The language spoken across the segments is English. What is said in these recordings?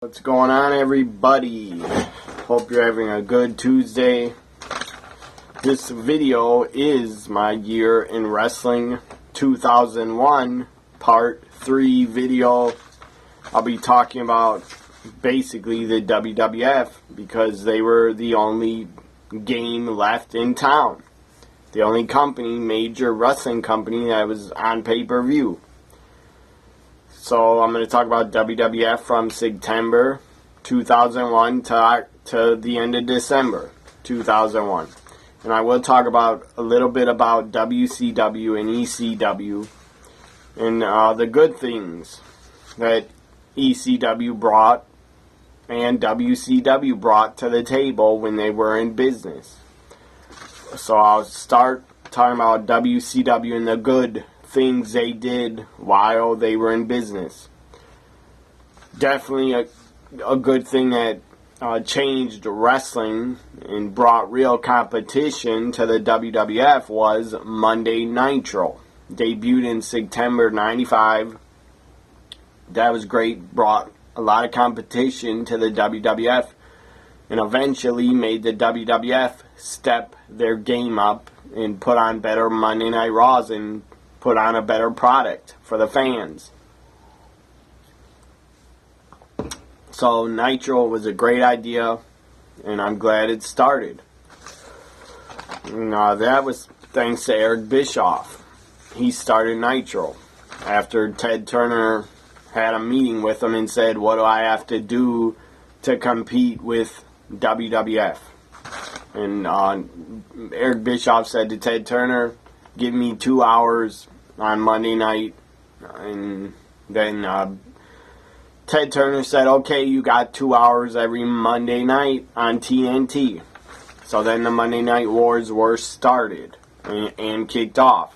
What's going on, everybody? Hope you're having a good Tuesday. This video is my year in wrestling 2001 part 3 video. I'll be talking about basically the WWF because they were the only game left in town. The only major wrestling company that was on pay-per-view. So I'm going to talk about WWF from September 2001 to the end of December 2001. And I will talk about a little bit about WCW and ECW and the good things that ECW brought and WCW brought to the table when they were in business. So I'll start talking about WCW and the good things they did while they were in business. Definitely a good thing that changed wrestling and brought real competition to the WWF was Monday Nitro. Debuted in September 95. That was great. Brought a lot of competition to the WWF and eventually made the WWF step their game up and put on better Monday Night Raws and put on a better product for the fans. So Nitro was a great idea, and I'm glad it started. And, that was thanks to Eric Bischoff. He started Nitro after Ted Turner had a meeting with him and said, "What do I have to do to compete with WWF?" And Eric Bischoff said to Ted Turner, "Give me 2 hours on Monday night." And then Ted Turner said, "Okay, you got 2 hours every Monday night on TNT." So then the Monday Night Wars were started and kicked off.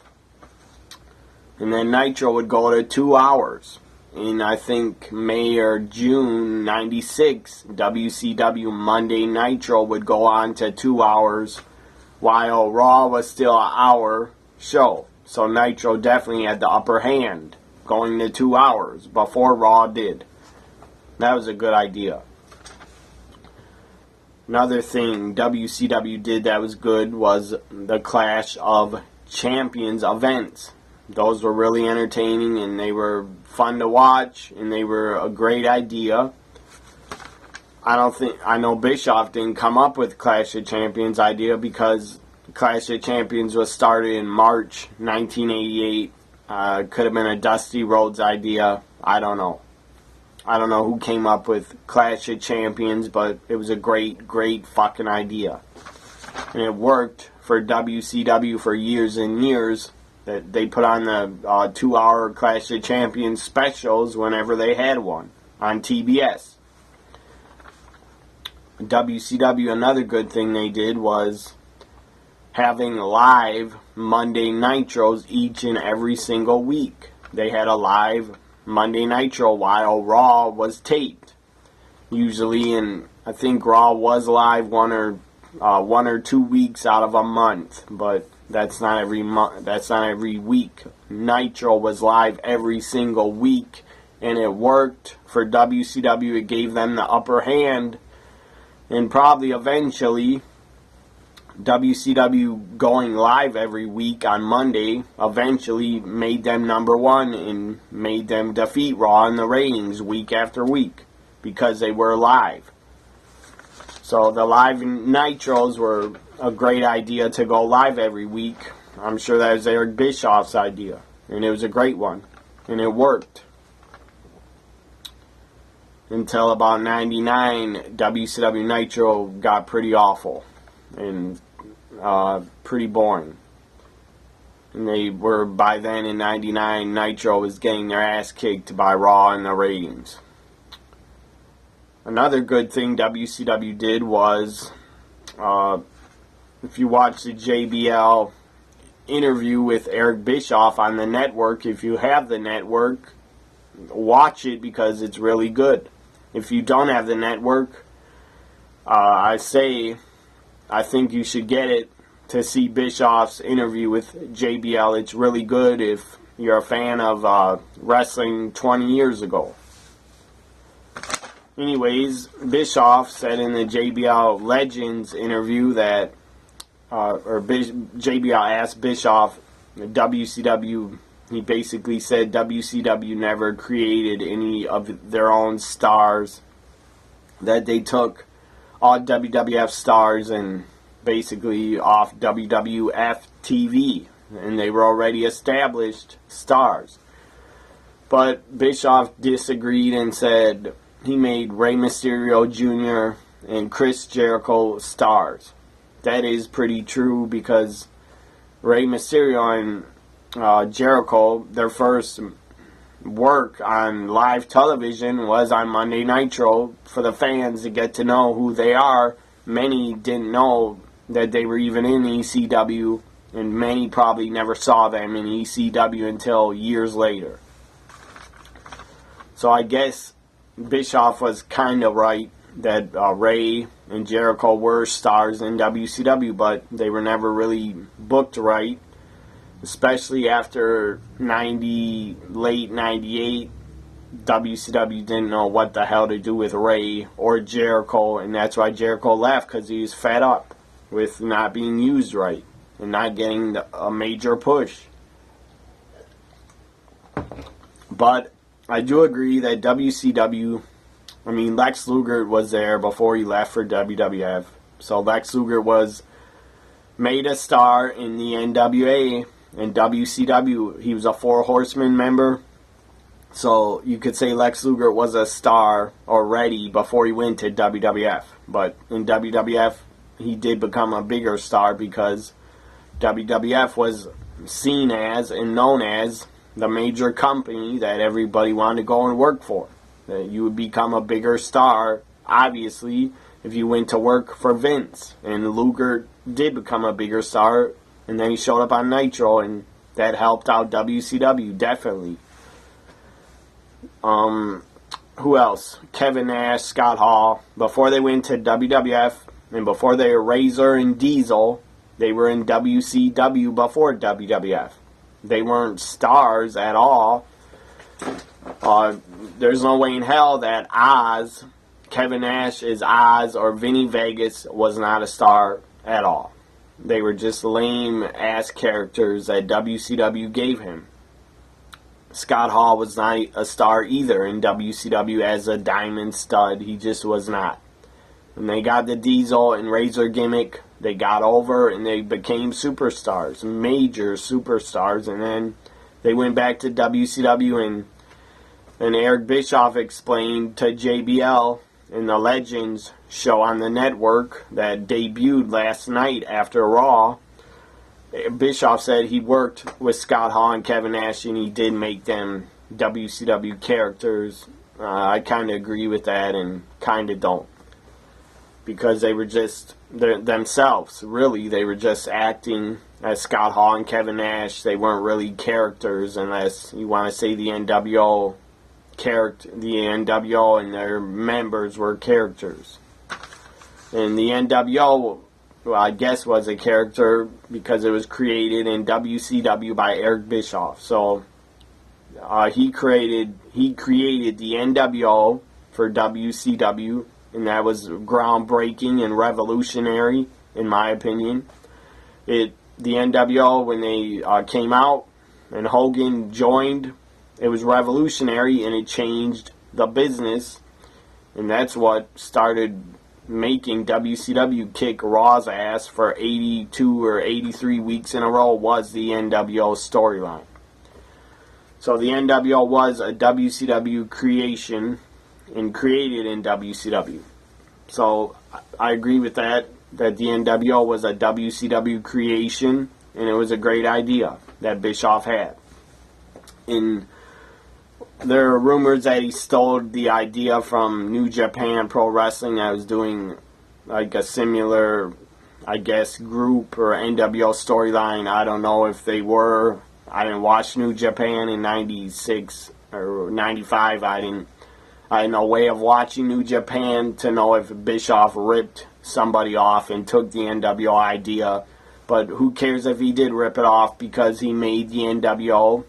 And then Nitro would go to 2 hours. In, I think, May or June 96, WCW Monday Nitro would go on to 2 hours, while Raw was still an hour show. So Nitro definitely had the upper hand, going to 2 hours before Raw did. That was a good idea. Another thing WCW did that was good was the Clash of Champions events. Those were really entertaining and they were fun to watch and they were a great idea. I know Bischoff didn't come up with Clash of Champions idea because Clash of Champions was started in March 1988. Could have been a Dusty Rhodes idea. I don't know. I don't know who came up with Clash of Champions, but it was a great, great fucking idea. And it worked for WCW for years and years. That they put on the 2 hour Clash of Champions specials whenever they had one on TBS. WCW, another good thing they did was having live Monday Nitros each and every single week. They had a live Monday Nitro while Raw was taped. Usually, and I think Raw was live one or 2 weeks out of a month, but that's not every month. That's not every week. Nitro was live every single week, and it worked for WCW. It gave them the upper hand, and probably eventually WCW going live every week on Monday eventually made them number one and made them defeat Raw in the ratings week after week because they were live. So the live Nitros were a great idea to go live every week. I'm sure that was Eric Bischoff's idea, and it was a great one, and it worked. Until about 99, WCW Nitro got pretty awful and pretty boring. And they were, by then in 99, Nitro was getting their ass kicked by Raw in the ratings. Another good thing WCW did was, if you watch the JBL interview with Eric Bischoff on the network, if you have the network, watch it because it's really good. If you don't have the network, I think you should get it to see Bischoff's interview with JBL. It's really good if you're a fan of wrestling 20 years ago. anyways, Bischoff said in the JBL Legends interview that, JBL asked Bischoff, WCW, he basically said WCW never created any of their own stars, that they took all WWF stars and basically off WWF TV, and they were already established stars. But Bischoff disagreed and said he made Rey Mysterio Jr. and Chris Jericho stars. That is pretty true, because Rey Mysterio and Jericho, their first work on live television was on Monday Nitro for the fans to get to know who they are. Many didn't know that they were even in ECW, and many probably never saw them in ECW until years later. So I guess Bischoff was kind of right that Rey and Jericho were stars in WCW, but they were never really booked right. Especially after late 98, WCW didn't know what the hell to do with Rey or Jericho, and that's why Jericho left, because he was fed up with not being used right and not getting a major push. But I do agree that WCW, Lex Luger was there before he left for WWF, so Lex Luger was made a star in the NWA. In WCW, he was a Four Horsemen member, so you could say Lex Luger was a star already before he went to WWF. But in WWF, he did become a bigger star because WWF was seen as and known as the major company that everybody wanted to go and work for. That you would become a bigger star, obviously, if you went to work for Vince. And Luger did become a bigger star. And then he showed up on Nitro, and that helped out WCW, definitely. Who else? Kevin Nash, Scott Hall. Before they went to WWF, and before they were Razor and Diesel, they were in WCW before WWF. They weren't stars at all. There's no way in hell that Oz, Kevin Nash is Oz, or Vinny Vegas was not a star at all. They were just lame-ass characters that WCW gave him. Scott Hall was not a star either in WCW as a diamond stud. He just was not. When they got the Diesel and Razor gimmick, they got over and they became superstars, major superstars. And then they went back to WCW, and Eric Bischoff explained to JBL in the Legends show on the network that debuted last night after Raw. Bischoff said he worked with Scott Hall and Kevin Nash, and he did make them WCW characters. I kind of agree with that and kind of don't. Because they were just themselves, really. They were just acting as Scott Hall and Kevin Nash. They weren't really characters, unless you want to say the NWO and their members were characters. And the NWO, well, I guess, was a character because it was created in WCW by Eric Bischoff. So he created the NWO for WCW, and that was groundbreaking and revolutionary, in my opinion. The NWO, when they came out and Hogan joined, it was revolutionary, and it changed the business, and that's what started making WCW kick Raw's ass for 82 or 83 weeks in a row was the NWO storyline. So the NWO was a WCW creation and created in WCW. So I agree with that the NWO was a WCW creation, and it was a great idea that Bischoff had. And there are rumors that he stole the idea from New Japan Pro Wrestling that was doing like a similar, I guess, group or NWO storyline. I don't know if they were. I didn't watch New Japan in 96 or 95. I had no way of watching New Japan to know if Bischoff ripped somebody off and took the NWO idea. But who cares if he did rip it off, because he made the NWO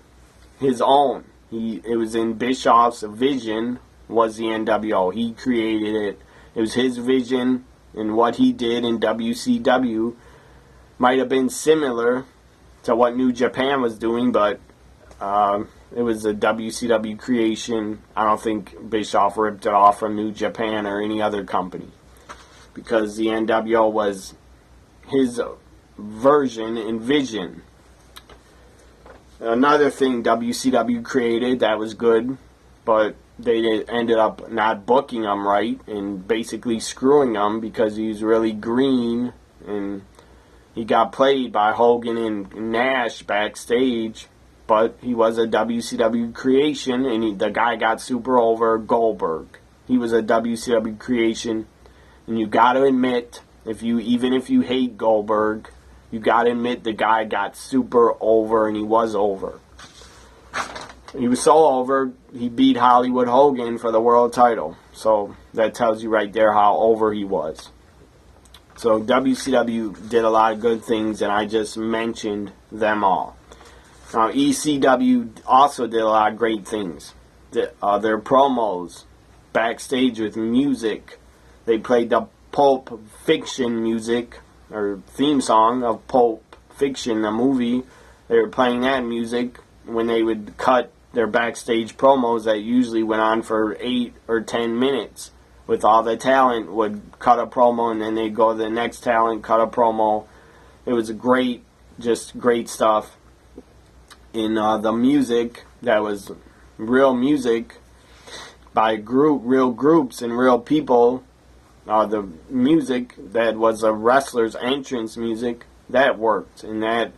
his own. It was in Bischoff's vision was the NWO. He created it. It was his vision, and what he did in WCW might have been similar to what New Japan was doing, but it was a WCW creation. I don't think Bischoff ripped it off from New Japan or any other company, because the NWO was his version and vision. Another thing WCW created that was good, but they ended up not booking him right and basically screwing him because he was really green, and he got played by Hogan and Nash backstage, but he was a WCW creation, and the guy got super over. Goldberg. He was a WCW creation, and you got to admit, even if you hate Goldberg, you got to admit the guy got super over, and he was over. He was so over, he beat Hollywood Hogan for the world title. So that tells you right there how over he was. So WCW did a lot of good things, and I just mentioned them all. Now ECW also did a lot of great things. Their promos, backstage with music. They played the Pulp Fiction music, or theme song of Pulp Fiction, the movie. They were playing that music when they would cut their backstage promos that usually went on for 8 or 10 minutes. With all the talent would cut a promo, and then they'd go to the next talent, cut a promo. It was just great stuff. In the music, that was real music by real groups and real people. The music that was a wrestler's entrance music, that worked, and that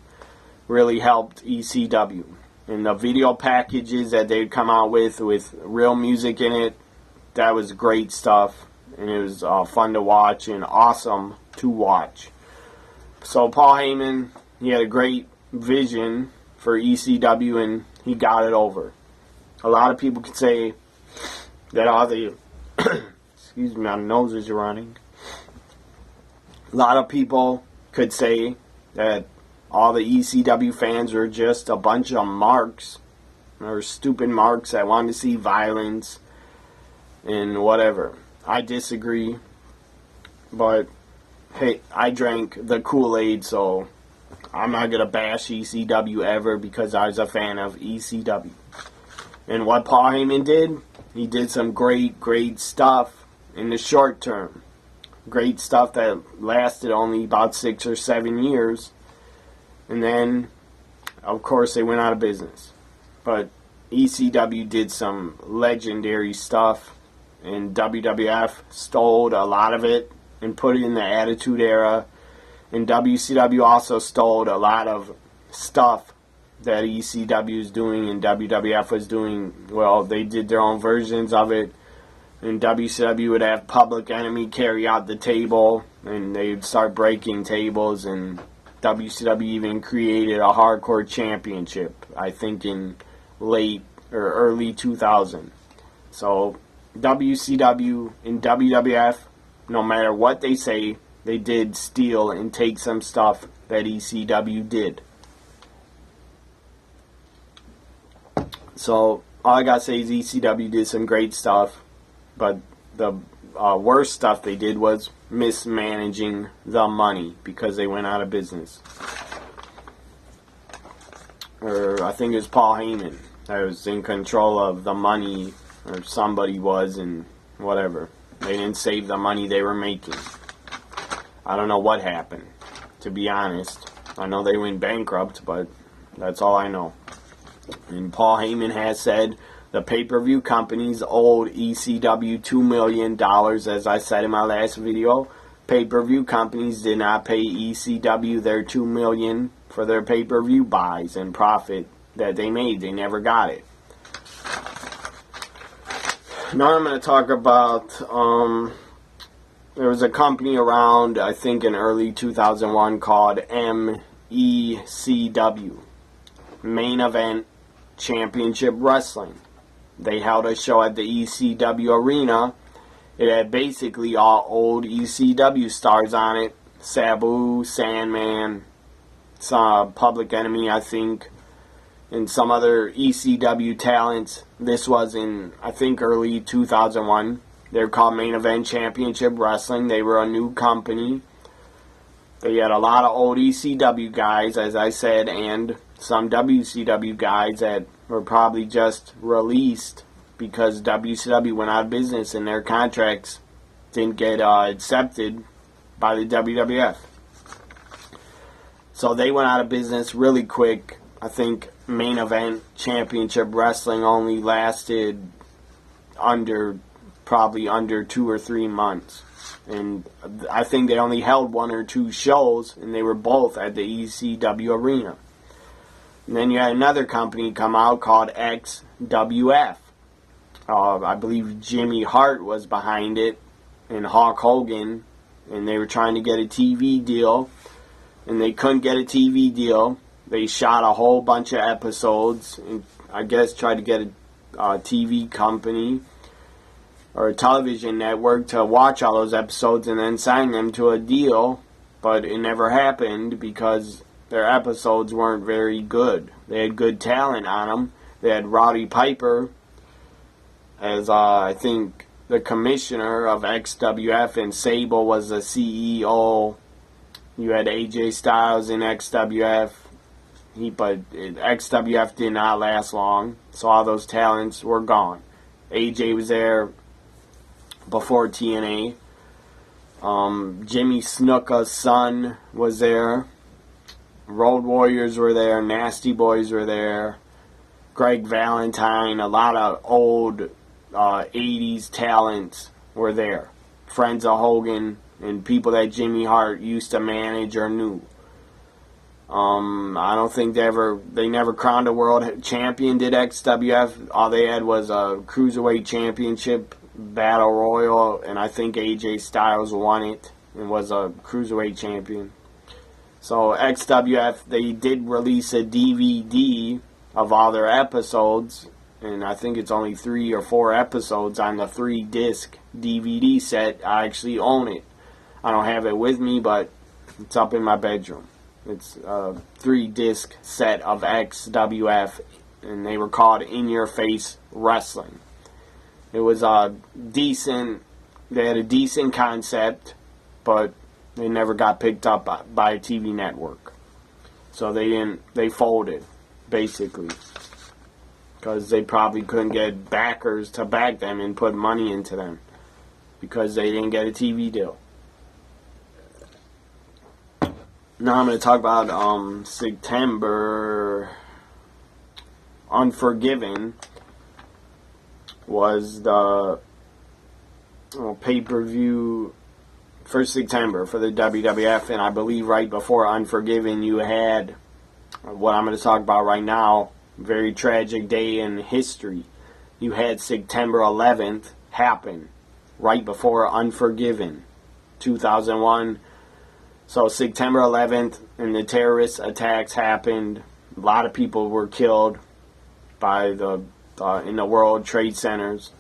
really helped ECW. And the video packages that they'd come out with real music in it, that was great stuff, and it was fun to watch and awesome to watch. So Paul Heyman, he had a great vision for ECW, and he got it over. A lot of people could say that all the excuse me, my nose is running. A lot of people could say that all the ECW fans were just a bunch of marks, or stupid marks that wanted to see violence and whatever. I disagree, but hey, I drank the Kool-Aid, so I'm not going to bash ECW ever because I was a fan of ECW. And what Paul Heyman did, he did some great stuff in the short term. Great stuff that lasted only about 6 or 7 years. And then, of course, they went out of business. But ECW did some legendary stuff, and WWF stole a lot of it and put it in the Attitude Era. And WCW also stole a lot of stuff that ECW is doing and WWF was doing. Well, they did their own versions of it. And WCW would have Public Enemy carry out the table, and they'd start breaking tables, and WCW even created a Hardcore Championship, I think in late or early 2000. So WCW and WWF, no matter what they say, they did steal and take some stuff that ECW did. So all I gotta say is ECW did some great stuff, but the worst stuff they did was mismanaging the money because they went out of business. Or I think it was Paul Heyman that was in control of the money, or somebody was, and whatever. They didn't save the money they were making. I don't know what happened, to be honest. I know they went bankrupt, but that's all I know. And Paul Heyman has said the pay-per-view companies owed ECW $2 million, as I said in my last video. Pay-per-view companies did not pay ECW their $2 million for their pay-per-view buys and profit that they made. They never got it. Now I'm going to talk about, there was a company around, I think in early 2001, called MECW, Main Event Championship Wrestling. They held a show at the ECW Arena. It had basically all old ECW stars on it. Sabu, Sandman, Public Enemy, I think. and some other ECW talents. This was in, I think, early 2001. They were called Main Event Championship Wrestling. They were a new company. They had a lot of old ECW guys, as I said, and some WCW guys that were probably just released because WCW went out of business and their contracts didn't get accepted by the WWF. So they went out of business really quick. I think Main Event Championship Wrestling only lasted probably under 2 or 3 months. And I think they only held 1 or 2 shows, and they were both at the ECW arena. And then you had another company come out called XWF. I believe Jimmy Hart was behind it, and Hulk Hogan, and they were trying to get a TV deal, and they couldn't get a TV deal. They shot a whole bunch of episodes, and I guess tried to get a TV company or a television network to watch all those episodes and then sign them to a deal, but it never happened because their episodes weren't very good. They had good talent on them. They had Roddy Piper as, I think, the commissioner of XWF, and Sable was the CEO. You had AJ Styles in XWF, but XWF did not last long, so all those talents were gone. AJ was there before TNA. Jimmy Snuka's son was there. Road Warriors were there. Nasty Boys were there. Greg Valentine. A lot of old 80s talents were there. Friends of Hogan and people that Jimmy Hart used to manage or knew. I don't think they never crowned a world champion, did XWF. All they had was a Cruiserweight Championship Battle Royal, and I think AJ Styles won it and was a Cruiserweight champion. So XWF, they did release a DVD of all their episodes, and I think it's only 3 or 4 episodes on the 3-disc DVD set. I actually own it. I don't have it with me, but it's up in my bedroom. It's a 3-disc set of XWF, and they were called In Your Face Wrestling. It was decent. They had a decent concept, but they never got picked up by a TV network. So they folded, basically, because they probably couldn't get backers to back them and put money into them because they didn't get a TV deal. Now I'm going to talk about September. Unforgiven was the pay-per-view for September for the WWF, and I believe right before Unforgiven you had what I'm going to talk about right now, very tragic day in history. You had September 11th happen right before Unforgiven, 2001. So September 11th and the terrorist attacks happened. A lot of people were killed by in the World Trade Centers.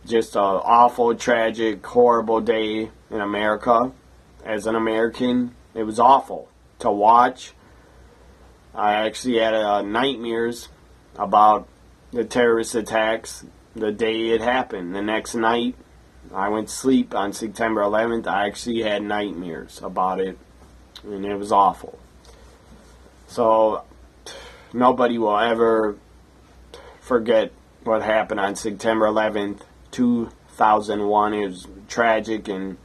Just an awful, tragic, horrible day in America. As an American, it was awful to watch. I actually had nightmares about the terrorist attacks the day it happened. The next night, I went to sleep on September 11th. I actually had nightmares about it, and it was awful. So, nobody will ever forget what happened on September 11th, 2001. It was tragic and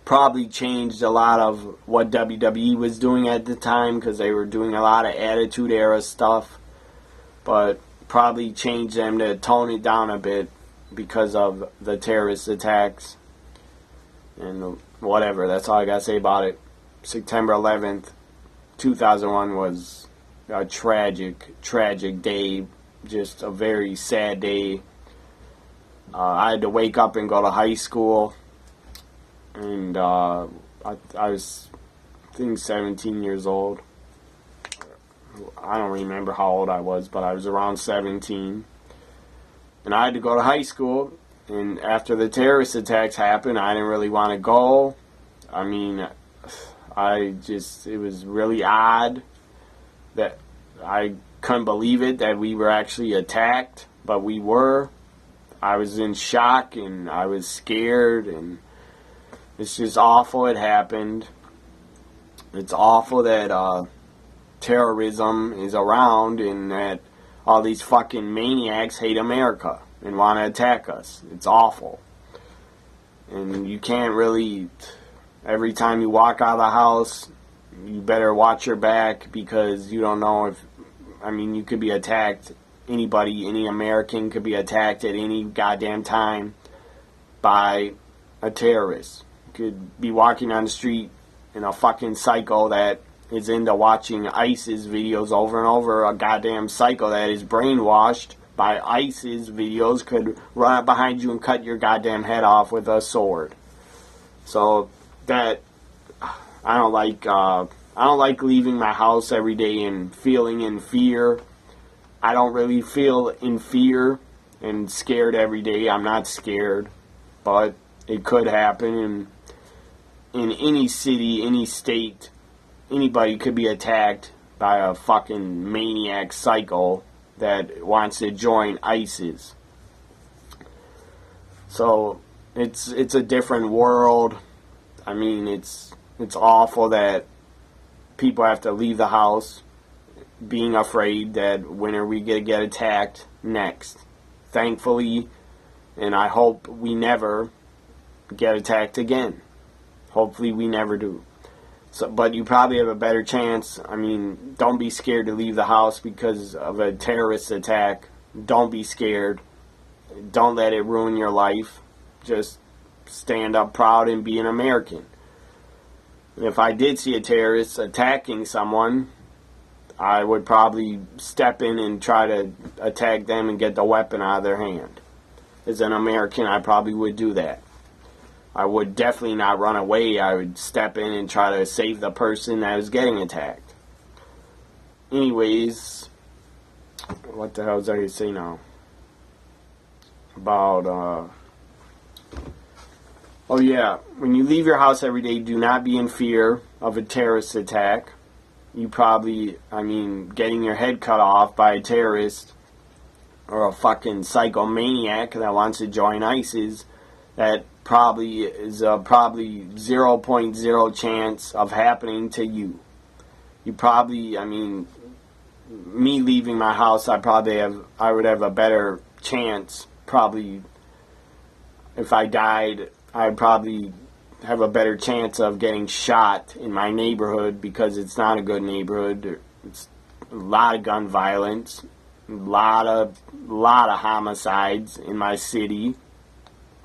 probably changed a lot of what WWE was doing at the time, because they were doing a lot of Attitude Era stuff, but probably changed them to tone it down a bit because of the terrorist attacks and whatever. That's all I gotta say about it. September 11th, 2001 was a tragic, tragic day. Just a very sad day. I had to wake up and go to high school, and I was, I think, 17 years old. I don't remember how old I was, but I was around 17. And I had to go to high school, and after the terrorist attacks happened, I didn't really want to go. I mean, it was really odd that I couldn't believe it that we were actually attacked, but we were. I was in shock and I was scared, and it's just awful it happened. It's awful that terrorism is around and that all these fucking maniacs hate America and want to attack us. It's awful. And you can't really, every time you walk out of the house, you better watch your back, because you don't know if, you could be attacked. Anybody, any American could be attacked at any goddamn time by a terrorist. You could be walking on the street and a fucking psycho that is into watching ISIS videos over and over, a goddamn psycho that is brainwashed by ISIS videos, could run up behind you and cut your goddamn head off with a sword. So that, I don't like leaving my house every day and feeling in fear. I don't really feel in fear and scared every day. I'm not scared, but it could happen in any city, any state. Anybody could be attacked by a fucking maniac psycho that wants to join ISIS. So it's a different world. It's awful that people have to leave the house being afraid that when are we going to get attacked next. Thankfully, and I hope we never get attacked again. Hopefully we never do. So, but you probably have a better chance. Don't be scared to leave the house because of a terrorist attack. Don't be scared. Don't let it ruin your life. Just stand up proud and be an American. If I did see a terrorist attacking someone, I would probably step in and try to attack them and get the weapon out of their hand. As an American, I probably would do that. I would definitely not run away. I would step in and try to save the person that was getting attacked. Anyways, what the hell was I going to say now? About, oh yeah, when you leave your house every day, do not be in fear of a terrorist attack. You probably, getting your head cut off by a terrorist or a fucking psychomaniac that wants to join ISIS, that probably is a 0.0 chance of happening to you. You probably, me leaving my house, I would have a better chance. Probably, if I died, I'd probably have a better chance of getting shot in my neighborhood, because it's not a good neighborhood. It's a lot of gun violence, a lot of homicides in my city.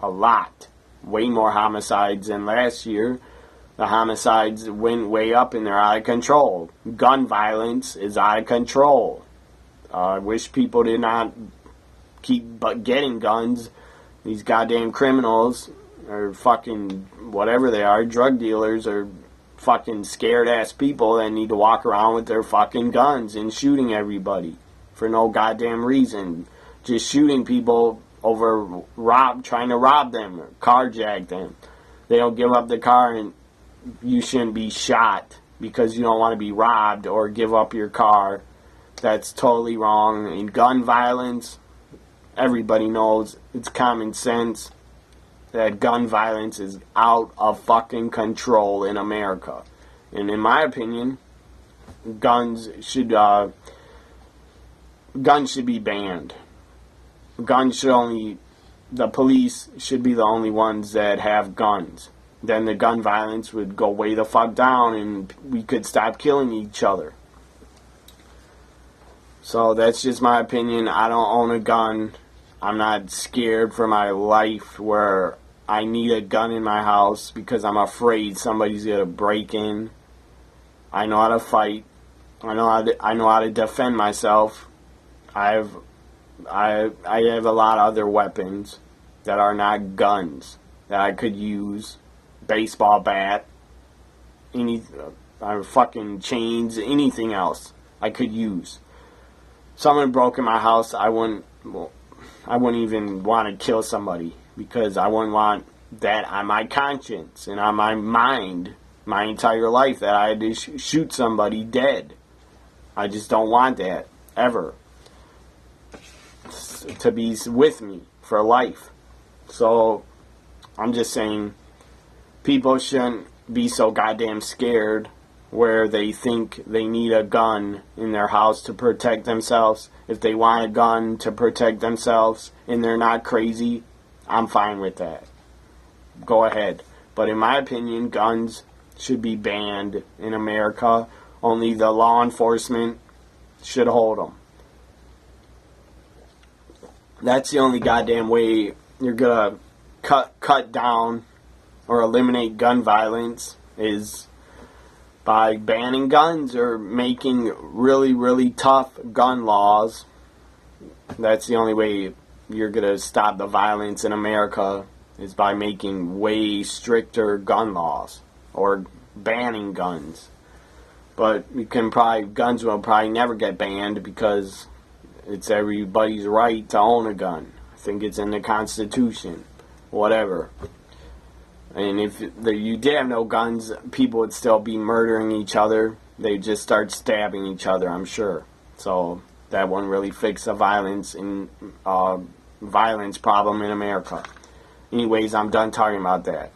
A lot. Way more homicides than last year. The homicides went way up and they're out of control. Gun violence is out of control. I wish people did not keep getting guns. These goddamn criminals, or fucking whatever they are, drug dealers, or fucking scared ass people that need to walk around with their fucking guns and shooting everybody for no goddamn reason. Just shooting people over trying to rob them or carjack them. They don't give up the car, and you shouldn't be shot because you don't want to be robbed or give up your car. That's totally wrong. And gun violence, everybody knows, it's common sense that gun violence is out of fucking control in America. And in my opinion, guns should be banned. The police should be the only ones that have guns. Then the gun violence would go way the fuck down and we could stop killing each other. So that's just my opinion. I don't own a gun. I'm not scared for my life where I need a gun in my house because I'm afraid somebody's going to break in. I know how to fight. I know how to defend myself. I have a lot of other weapons that are not guns that I could use. Baseball bat, fucking chains, anything else I could use. Someone broke in my house, I wouldn't even want to kill somebody because I wouldn't want that on my conscience and on my mind my entire life that I had to shoot somebody dead. I just don't want that ever to be with me for life. So I'm just saying people shouldn't be so goddamn scared where they think they need a gun in their house to protect themselves. If they want a gun to protect themselves and they're not crazy, I'm fine with that. Go ahead. But in my opinion, guns should be banned in America. Only the law enforcement should hold them. That's the only goddamn way you're gonna cut down or eliminate gun violence, is by banning guns or making really, really tough gun laws. That's the only way you're going to stop the violence in America, is by making way stricter gun laws or banning guns. But guns will probably never get banned because it's everybody's right to own a gun. I think it's in the Constitution, whatever. And if you did have no guns, people would still be murdering each other. They'd just start stabbing each other, I'm sure. So that wouldn't really fix the violence problem in America. Anyways, I'm done talking about that.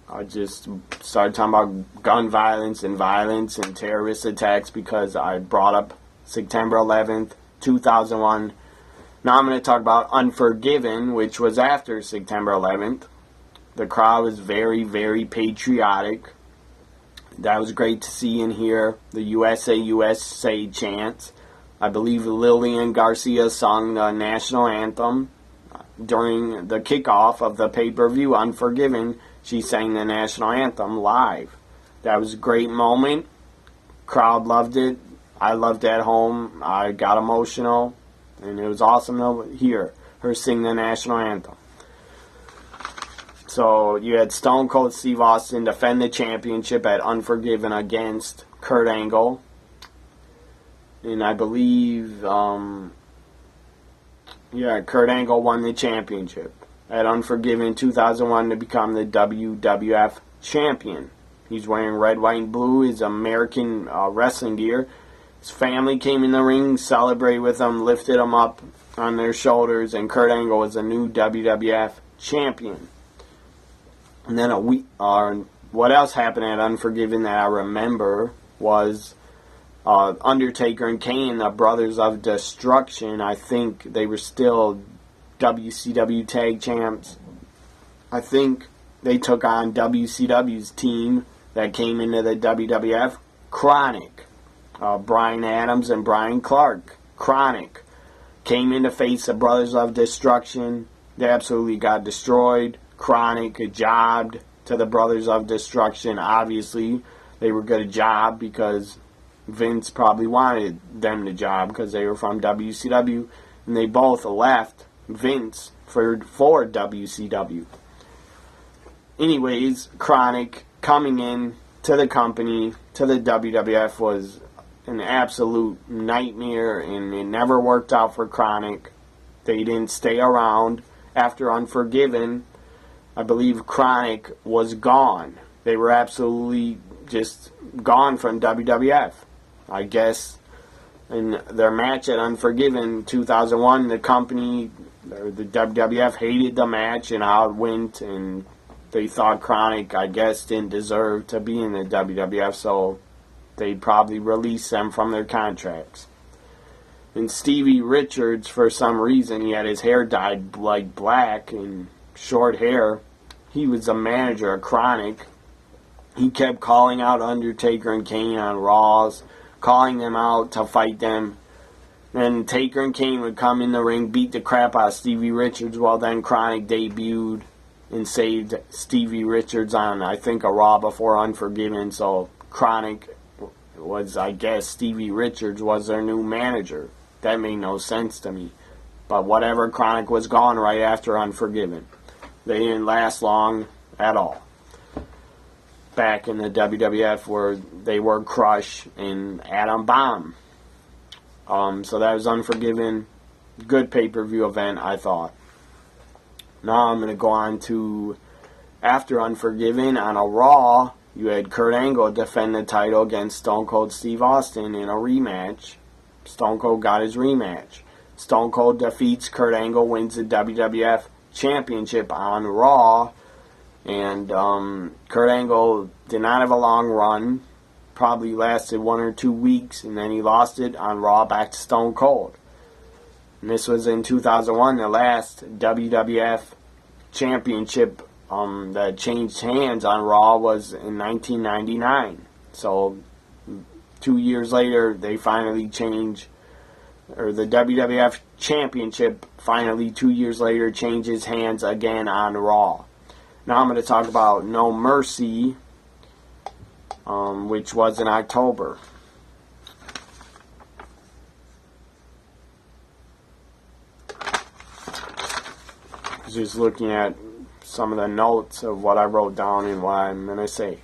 I just started talking about gun violence and terrorist attacks because I brought up September 11th, 2001. Now I'm going to talk about Unforgiven, which was after September 11th. The crowd was very, very patriotic. That was great to see and hear. The USA, USA chants. I believe Lillian Garcia sung the national anthem during the kickoff of the pay-per-view Unforgiven. She sang the national anthem live. That was a great moment. Crowd loved it. I loved it at home. I got emotional. And it was awesome to hear her sing the national anthem. So you had Stone Cold Steve Austin defend the championship at Unforgiven against Kurt Angle. And I believe, Kurt Angle won the championship at Unforgiven 2001 to become the WWF champion. He's wearing red, white, and blue, his American wrestling gear. His family came in the ring, celebrated with him, lifted him up on their shoulders, and Kurt Angle was the new WWF champion. And then what else happened at Unforgiven that I remember was Undertaker and Kane, the Brothers of Destruction. I think they were still WCW tag champs. I think they took on WCW's team that came into the WWF, Chronic. Brian Adams and Brian Clark. Chronic came in to face the Brothers of Destruction. They absolutely got destroyed. Chronic jobbed to the Brothers of Destruction. Obviously, they were good at job because Vince probably wanted them to job because they were from WCW, and they both left Vince for WCW. Anyways, Chronic coming in to the company, to the WWF, was an absolute nightmare, and it never worked out for Chronic. They didn't stay around. After Unforgiven, I believe Chronic was gone. They were absolutely just gone from WWF. I guess in their match at Unforgiven 2001, the company, the WWF, hated the match and how it went, and they thought Chronic, I guess, didn't deserve to be in the WWF, so they'd probably release them from their contracts. And Stevie Richards, for some reason, he had his hair dyed like black and short hair. He was the manager of Chronic. He kept calling out Undertaker and Kane on Raws, calling them out to fight them. Then Taker and Kane would come in the ring, beat the crap out of Stevie Richards, while then Chronic debuted and saved Stevie Richards on, I think, a Raw before Unforgiven. So Chronic was, I guess, Stevie Richards was their new manager. That made no sense to me. But whatever, Chronic was gone right after Unforgiven. They didn't last long at all. Back in the WWF, where they were Crush and Adam Bomb. So that was Unforgiven. Good pay-per-view event, I thought. Now I'm going to go on to, after Unforgiven, on a Raw, you had Kurt Angle defend the title against Stone Cold Steve Austin in a rematch. Stone Cold got his rematch. Stone Cold defeats Kurt Angle, wins the WWF Championship on Raw. And Kurt Angle did not have a long run. Probably lasted 1 or 2 weeks. And then he lost it on Raw back to Stone Cold. And this was in 2001, the last WWF Championship that changed hands on Raw was in 1999. So 2 years later, they finally changed, or the WWF Championship finally 2 years later changes hands again on Raw. Now I'm going to talk about No Mercy, which was in October. Just looking at some of the notes of what I wrote down and what I'm going to say.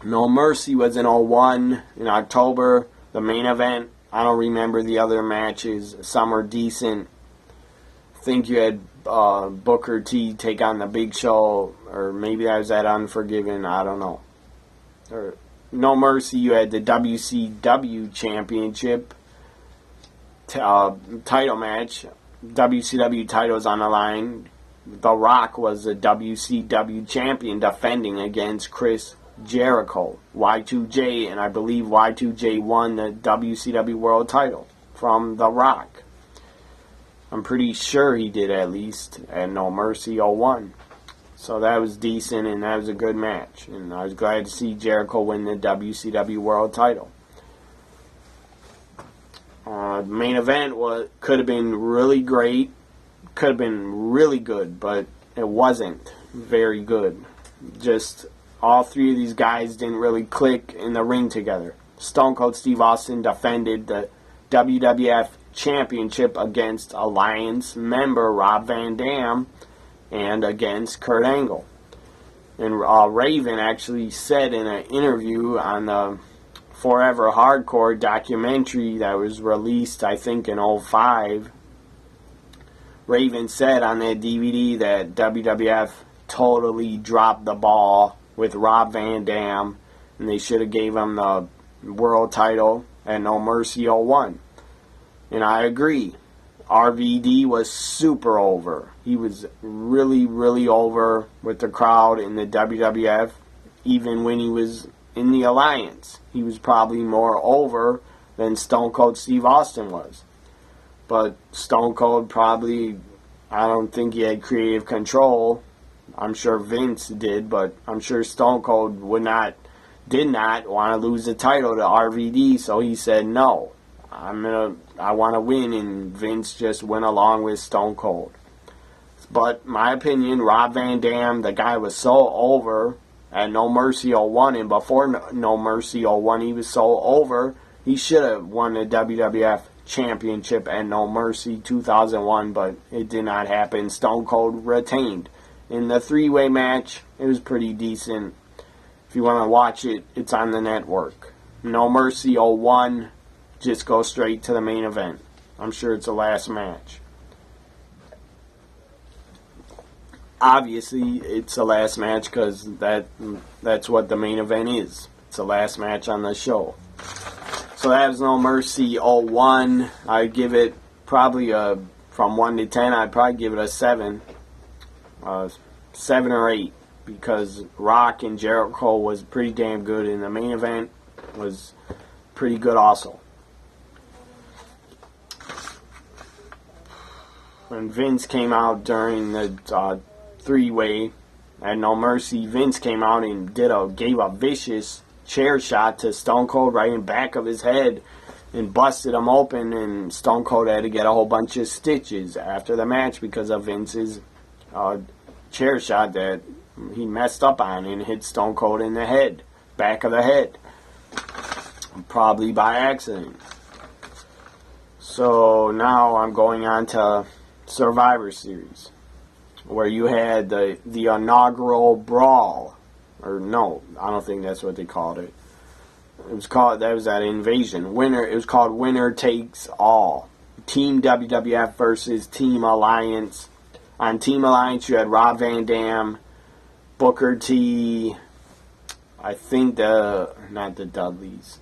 No Mercy was in 01 in October. The main event, I don't remember the other matches. Some were decent. I think you had Booker T take on the Big Show, or maybe that was at Unforgiven, I don't know. Or No Mercy, you had the WCW Championship title match. WCW titles on the line. The Rock was the WCW champion defending against Chris Jericho. Y2J, and I believe Y2J won the WCW World title from The Rock. I'm pretty sure he did, at least, at No Mercy 01. So that was decent, and that was a good match. And I was glad to see Jericho win the WCW World title. The main event could have been really great, could have been really good, but it wasn't very good. Just all three of these guys didn't really click in the ring together. Stone Cold Steve Austin defended the WWF Championship against Alliance member Rob Van Dam and against Kurt Angle. And Raven actually said in an interview on the Forever Hardcore documentary that was released, I think, in 05, Raven said on that DVD that WWF totally dropped the ball with Rob Van Dam, and they should have gave him the world title at No Mercy 01. And I agree. RVD was super over. He was really, really over with the crowd in the WWF, even when he was in the Alliance. He was probably more over than Stone Cold Steve Austin was. But Stone Cold probably, I don't think he had creative control. I'm sure Vince did, but I'm sure Stone Cold did not want to lose the title to RVD, so he said no. I want to win, and Vince just went along with Stone Cold. But my opinion, Rob Van Dam, the guy was so over at No Mercy 01, and before No Mercy 01, he was so over, he should have won the WWF Championship at No Mercy 2001, but it did not happen. Stone Cold retained. In the three-way match, it was pretty decent. If you want to watch it, it's on the network. No Mercy 01, just go straight to the main event. I'm sure it's the last match. Obviously, it's the last match because that's what the main event is. It's the last match on the show. So that was No Mercy 01. I'd give it probably from 1 to 10, I'd probably give it a 7. 7 or 8, because Rock and Jericho was pretty damn good, and the main event was pretty good also. When Vince came out during the three-way at No Mercy, Vince came out and gave a vicious chair shot to Stone Cold right in the back of his head and busted him open, and Stone Cold had to get a whole bunch of stitches after the match because of Vince's chair shot that he messed up on and hit Stone Cold in the head, back of the head, probably by accident. So now I'm going on to Survivor Series, where you had the inaugural brawl, or no, I don't think that's what they called it. That was that Invasion. It was called Winner Takes All. Team WWF versus Team Alliance. On Team Alliance, you had Rob Van Dam, Booker T, I think not the Dudleys.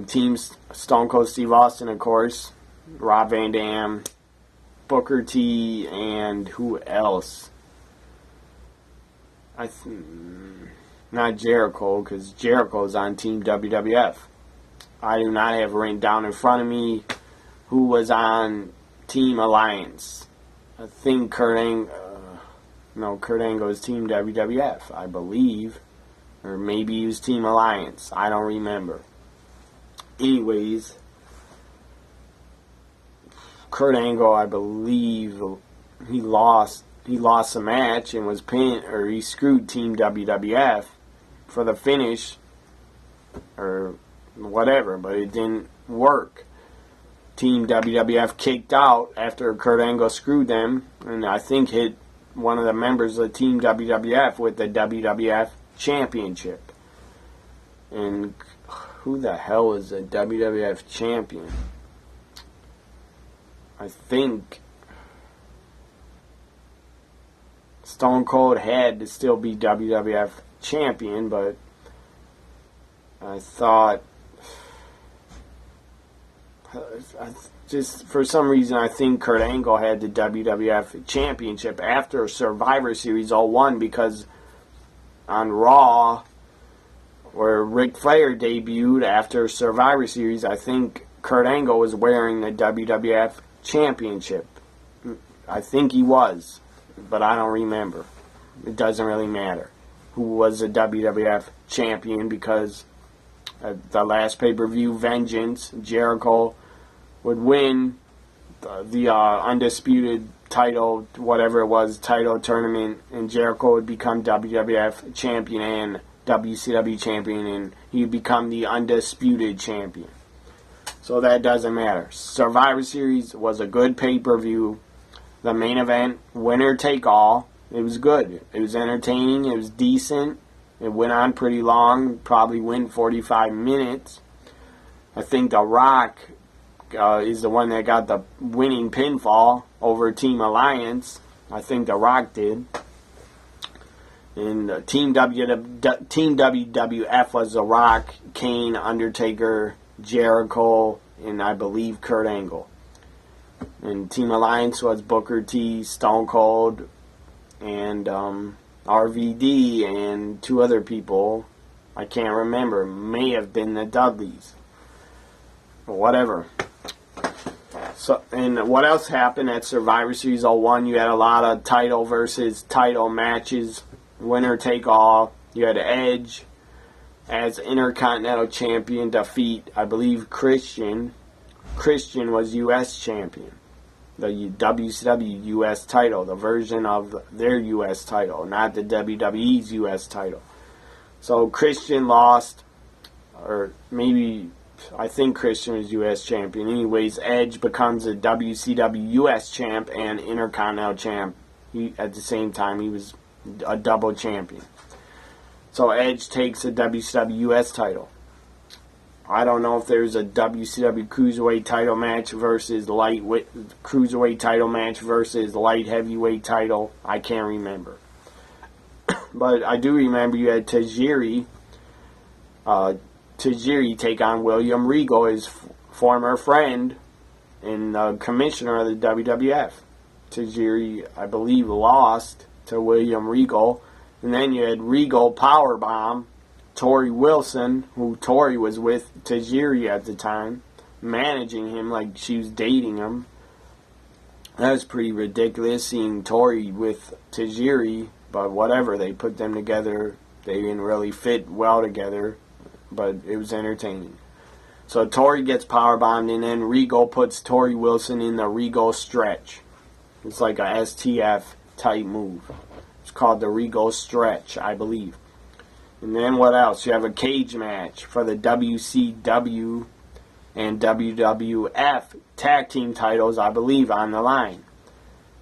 Teams Stone Cold Steve Austin, of course, Rob Van Dam, Booker T, and who else? Not Jericho, because Jericho's on Team WWF. I do not have written down in front of me who was on Team Alliance. I think Kurt Angle is Team WWF, I believe. Or maybe he was Team Alliance. I don't remember. Anyways, Kurt Angle, I believe, he lost the match and was pinned, or he screwed Team WWF for the finish, or whatever, but it didn't work. Team WWF kicked out after Kurt Angle screwed them, and I think hit one of the members of Team WWF with the WWF Championship. And who the hell is the WWF Champion? I think Stone Cold had to still be WWF Champion, but I thought, just for some reason, I think Kurt Angle had the WWF Championship after Survivor Series 01, because on Raw, where Ric Flair debuted after Survivor Series, I think Kurt Angle was wearing the WWF Championship. I think he was, but I don't remember. It doesn't really matter who was the WWF Champion, because at the last pay-per-view, Vengeance, Jericho would win the undisputed title, whatever it was, title tournament, and Jericho would become WWF Champion and WCW Champion, and he would become the undisputed champion. So that doesn't matter. Survivor Series was a good pay-per-view. The main event, winner take all. It was good. It was entertaining. It was decent. It went on pretty long. Probably went 45 minutes. I think The Rock is the one that got the winning pinfall over Team Alliance. I think The Rock did. And Team WWF was The Rock, Kane, Undertaker, Jericho, and I believe Kurt Angle. And Team Alliance was Booker T, Stone Cold, and RVD, and two other people. I can't remember. May have been the Dudleys. Whatever. So, and what else happened at Survivor Series 01? You had a lot of title versus title matches. Winner take all. You had Edge as Intercontinental Champion defeat, I believe, Christian. Christian was U.S. Champion. The WCW U.S. title, the version of their U.S. title, not the WWE's U.S. title. So Christian lost, or maybe, I think Christian was U.S. Champion. Anyways, Edge becomes a WCW U.S. champ and Intercontinental champ. At the same time, he was a double champion. So Edge takes the WCW US title. I don't know if there's a WCW Cruiserweight title match versus Cruiserweight title match versus light heavyweight title. I can't remember. But I do remember you had Tajiri take on William Regal, his former friend and commissioner of the WWF. Tajiri, I believe, lost to William Regal. And then you had Regal powerbomb Tori Wilson, who Tori was with Tajiri at the time, managing him like she was dating him. That was pretty ridiculous, seeing Tori with Tajiri, but whatever, they put them together. They didn't really fit well together, but it was entertaining. So Tori gets powerbombed, and then Regal puts Tori Wilson in the Regal stretch. It's like a STF type move. It's called the Regal stretch, I believe. And then what else? You have a cage match for the WCW and WWF tag team titles, I believe, on the line.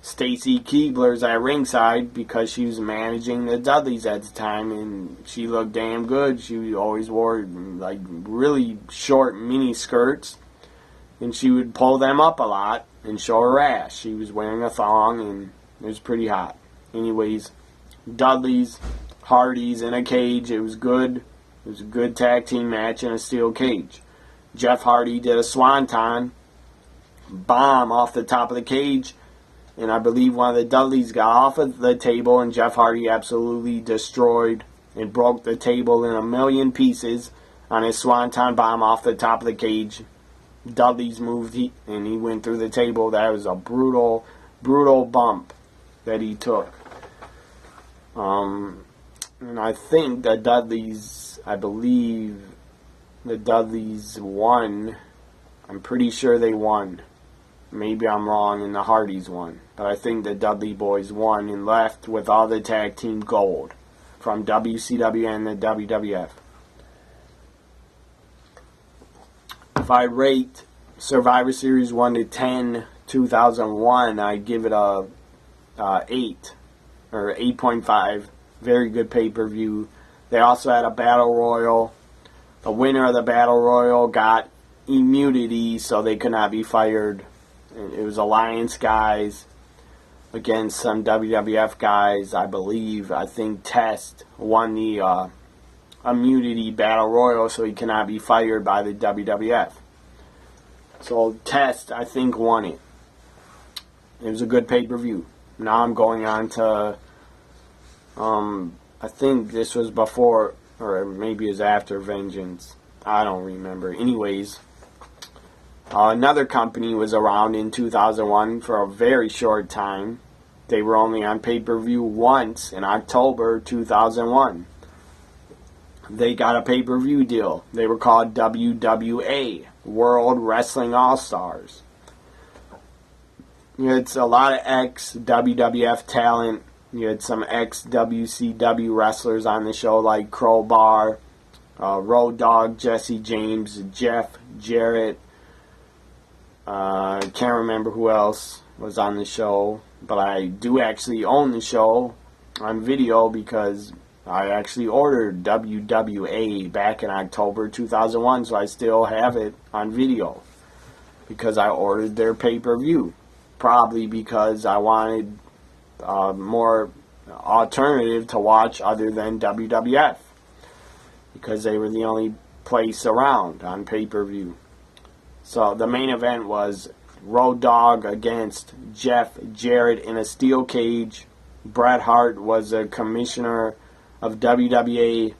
Stacy Keibler's at ringside because she was managing the Dudleys at the time, and she looked damn good. She always wore like really short mini skirts, and she would pull them up a lot and show her ass. She was wearing a thong, and it was pretty hot. Anyways, Dudleys Hardys in a cage. It was good. It was a good tag team match in a steel cage. Jeff Hardy did a swanton bomb off the top of the cage, and I believe one of the Dudleys got off of the table, and Jeff Hardy absolutely destroyed and broke the table in a million pieces on his swanton bomb off the top of the cage. Dudley's moved, and he went through the table. That was a brutal, brutal bump that he took. And I think the Dudleys, I believe the Dudleys won. I'm pretty sure they won. Maybe I'm wrong and the Hardys won. But I think the Dudley boys won and left with all the tag team gold from WCW and the WWF. If I rate Survivor Series 1 to 10, 2001, I give it a 8 or 8.5. Very good pay-per-view. They also had a battle royal. The winner of the battle royal got immunity, so they could not be fired. It was Alliance guys against some WWF guys, I believe. I think Test won the immunity battle royal, so he cannot be fired by the WWF. So Test, I think, won it. It was a good pay-per-view. Now I'm going on to, I think this was before, or maybe it was after Vengeance. I don't remember. Anyways, another company was around in 2001 for a very short time. They were only on pay-per-view once in October 2001. They got a pay-per-view deal. They were called WWA, World Wrestling All-Stars. It's a lot of ex-WWF talent. You had some ex-WCW wrestlers on the show like Crowbar, Road Dogg, Jesse James, Jeff Jarrett. I can't remember who else was on the show, but I do actually own the show on video because I actually ordered WWA back in October 2001, so I still have it on video because I ordered their pay-per-view. Probably because I wanted more alternative to watch other than WWF, because they were the only place around on pay-per-view. So the main event was Road Dogg against Jeff Jarrett in a steel cage. Bret Hart was a commissioner of WWA,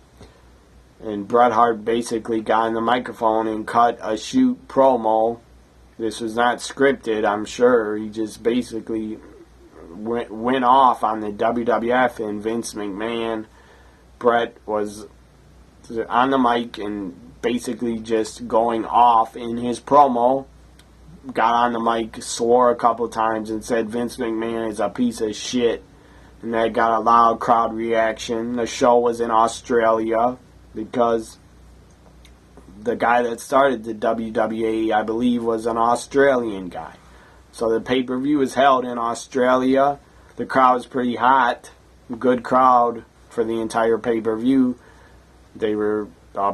and Bret Hart basically got on the microphone and cut a shoot promo. This was not scripted, I'm sure. He just basically went off on the WWF and Vince McMahon. Bret was on the mic and basically just going off in his promo. Got on the mic, swore a couple times, and said Vince McMahon is a piece of shit. And that got a loud crowd reaction. The show was in Australia because the guy that started the WWA, I believe, was an Australian guy. So the pay-per-view was held in Australia. The crowd was pretty hot. Good crowd for the entire pay-per-view. They were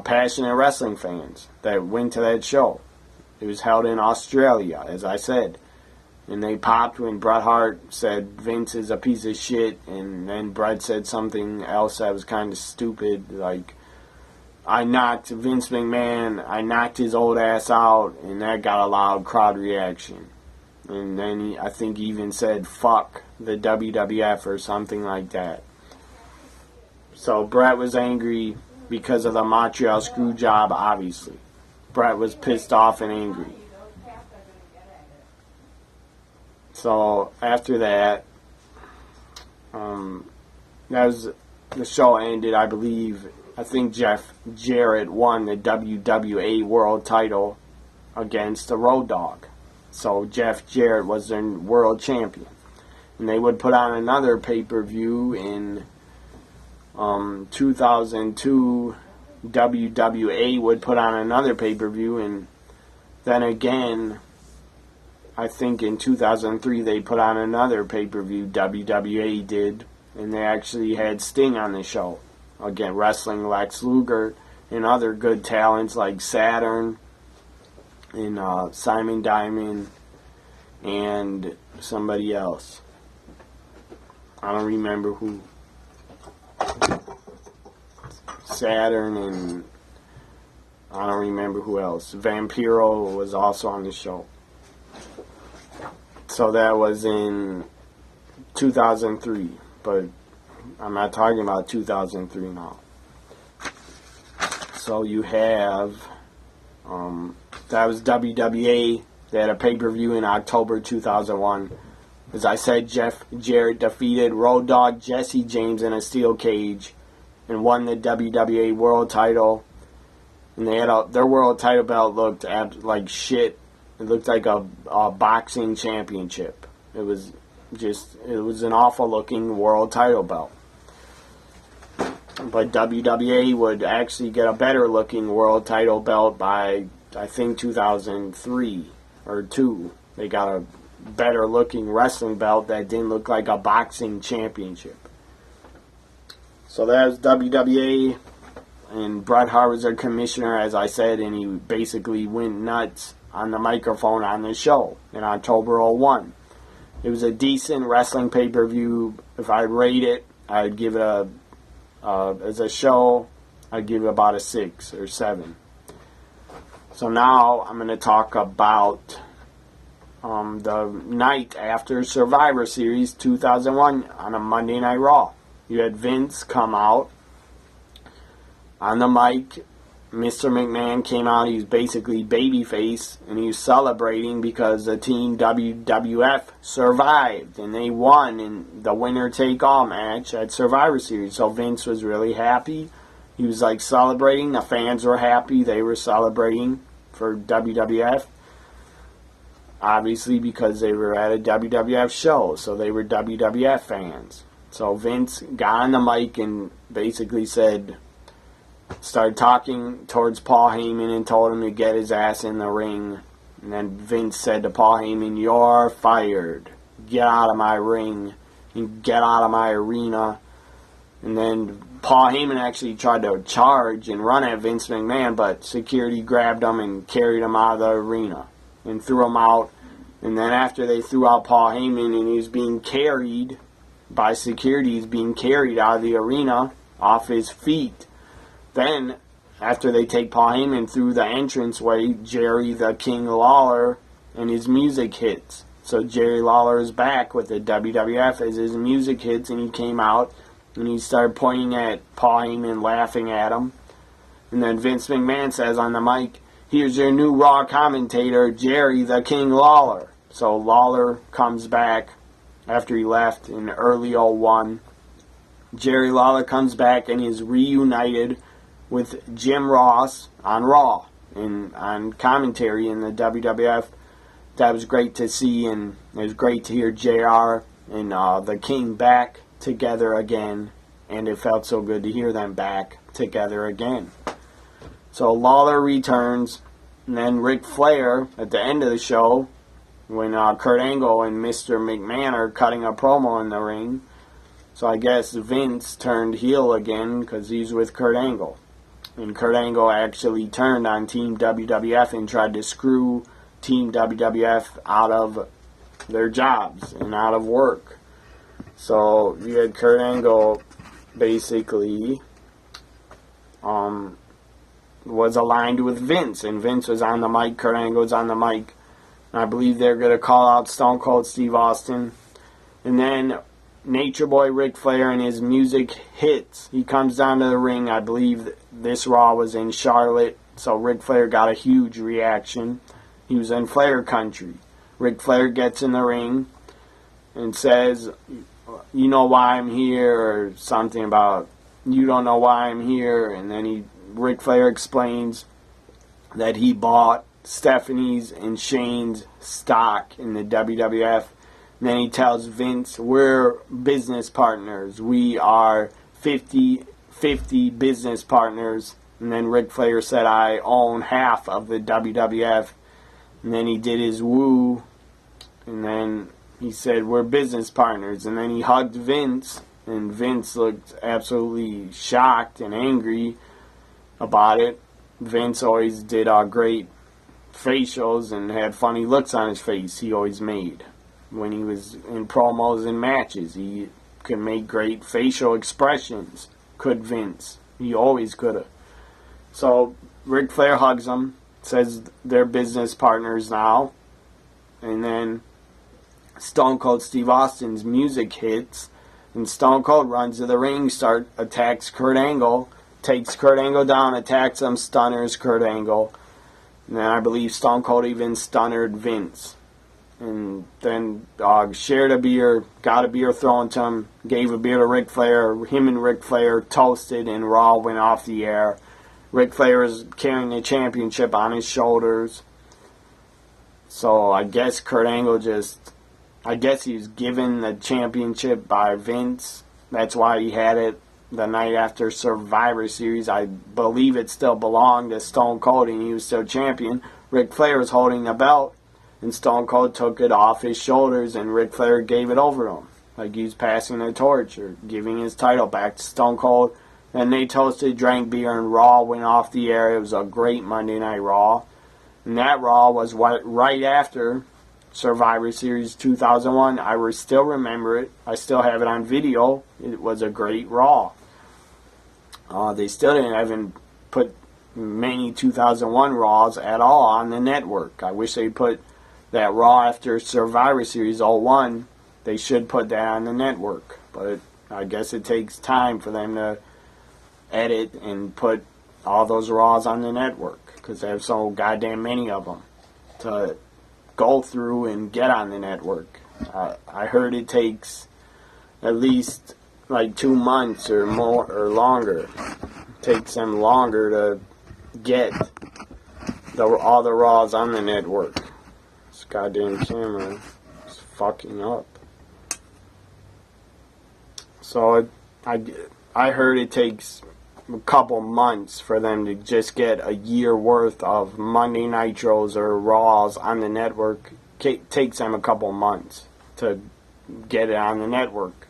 passionate wrestling fans that went to that show. It was held in Australia, as I said. And they popped when Bret Hart said Vince is a piece of shit. And then Bret said something else that was kind of stupid, like, I knocked Vince McMahon, I knocked his old ass out, and that got a loud crowd reaction. And then I think he even said, fuck the WWF or something like that. So Bret was angry because of the Montreal Screwjob, obviously. Bret was pissed off and angry. So after that, the show ended, I believe. I think Jeff Jarrett won the WWA World title against the Road Dogg. So Jeff Jarrett was their world champion. And they would put on another pay-per-view in 2002. WWA would put on another pay-per-view, and then again, I think in 2003 they put on another pay-per-view, WWA did, and they actually had Sting on the show. Again, wrestling Lex Luger and other good talents like Saturn and Simon Diamond and somebody else. I don't remember who. Saturn, and I don't remember who else. Vampiro was also on the show. So that was in 2003, but I'm not talking about 2003 now. So you have, that was WWA. They had a pay-per-view in October 2001. As I said, Jeff Jarrett defeated Road Dogg Jesse James in a steel cage and won the WWA World Title. And they had their World Title belt looked like shit. It looked like a boxing championship. It was an awful looking World Title belt. But WWA would actually get a better looking World Title belt by, I think, 2003 or 2. They got a better looking wrestling belt that didn't look like a boxing championship. So that was WWA, and Bret Hart was their commissioner, as I said, and he basically went nuts on the microphone on the show in October 01. It was a decent wrestling pay-per-view. If I'd rate it, I'd give it as a show, I'd give it about a 6 or 7. So now I'm going to talk about the night after Survivor Series 2001 on a Monday Night Raw. You had Vince come out on the mic. Mr. McMahon came out. He was basically babyface, and he was celebrating because the team WWF survived, and they won in the winner-take-all match at Survivor Series. So Vince was really happy. He was like celebrating. The fans were happy. They were celebrating for WWF. Obviously, because they were at a WWF show, so they were WWF fans. So Vince got on the mic and basically started talking towards Paul Heyman and told him to get his ass in the ring. And then Vince said to Paul Heyman, "You're fired. Get out of my ring and get out of my arena." And then Paul Heyman actually tried to charge and run at Vince McMahon, but security grabbed him and carried him out of the arena and threw him out. And then after they threw out Paul Heyman and he was being carried by security, he's being carried out of the arena off his feet. Then, after they take Paul Heyman through the entranceway, Jerry the King Lawler and his music hits. So Jerry Lawler is back with the WWF as his music hits, and he came out and he started pointing at Paul Heyman, laughing at him. And then Vince McMahon says on the mic, "Here's your new Raw commentator, Jerry the King Lawler." So Lawler comes back after he left in early 01. Jerry Lawler comes back and is reunited with Jim Ross on Raw and on commentary in the WWF. That was great to see, and it was great to hear JR and the King back together again, and it felt so good to hear them back together again. So Lawler returns, and then Ric Flair at the end of the show, when Kurt Angle and Mr. McMahon are cutting a promo in the ring. So I guess Vince turned heel again because he's with Kurt Angle. And Kurt Angle actually turned on Team WWF and tried to screw Team WWF out of their jobs and out of work. So you had Kurt Angle basically was aligned with Vince, and Vince was on the mic, Kurt Angle was on the mic, and I believe they're going to call out Stone Cold Steve Austin. And then Nature Boy Ric Flair and his music hits. He comes down to the ring. I believe this Raw was in Charlotte, so Ric Flair got a huge reaction. He was in Flair country. Ric Flair gets in the ring and says, "You know why I'm here," or something about, "You don't know why I'm here." And then Ric Flair explains that he bought Stephanie's and Shane's stock in the WWF. And then he tells Vince, "We're business partners. We are 50-50 business partners." And then Ric Flair said, "I own half of the WWF." And then he did his woo. And then he said, "We're business partners." And then he hugged Vince. And Vince looked absolutely shocked and angry about it. Vince always did great facials and had funny looks on his face. He always made when he was in promos and matches. He could make great facial expressions, could Vince. He always could have. So Ric Flair hugs him, says they're business partners now. And then Stone Cold Steve Austin's music hits. And Stone Cold runs to the ring, attacks Kurt Angle, takes Kurt Angle down, attacks him, stunners Kurt Angle. And then I believe Stone Cold even stunnered Vince. And then shared a beer, got a beer thrown to him, gave a beer to Ric Flair. Him and Ric Flair toasted, and Raw went off the air. Ric Flair is carrying the championship on his shoulders. So I guess Kurt Angle I guess he was given the championship by Vince. That's why he had it the night after Survivor Series. I believe it still belonged to Stone Cold and he was still champion. Ric Flair was holding the belt and Stone Cold took it off his shoulders and Ric Flair gave it over to him. Like he was passing the torch or giving his title back to Stone Cold. Then they toasted, drank beer, and Raw went off the air. It was a great Monday Night Raw. And that Raw was right after Survivor Series 2001. I still remember it. I still have it on video. It was a great Raw. They still haven't put many 2001 Raws at all on the network. I wish they put that Raw after Survivor Series 01. They should put that on the network. But I guess it takes time for them to edit and put all those Raws on the network because they have so goddamn many of them to go through and get on the network. I heard it takes at least like 2 months or more or longer. It takes them longer to get all the Raws on the network. This goddamn camera is fucking up. So I heard it takes a couple months for them to just get a year worth of Monday Nitros or Raws on the network. It takes them a couple months to get it on the network.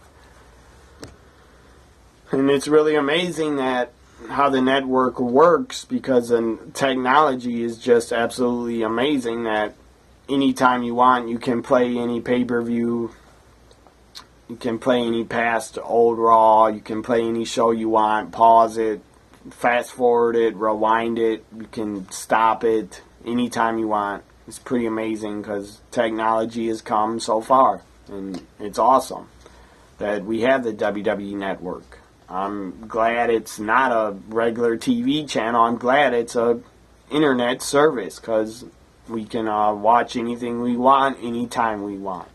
And it's really amazing that how the network works because the technology is just absolutely amazing that anytime you want you can play any pay-per-view. You can play any past old Raw. You can play any show you want. Pause it, fast forward it, rewind it. You can stop it anytime you want. It's pretty amazing because technology has come so far. And it's awesome that we have the WWE Network. I'm glad it's not a regular TV channel. I'm glad it's a internet service because we can watch anything we want anytime we want.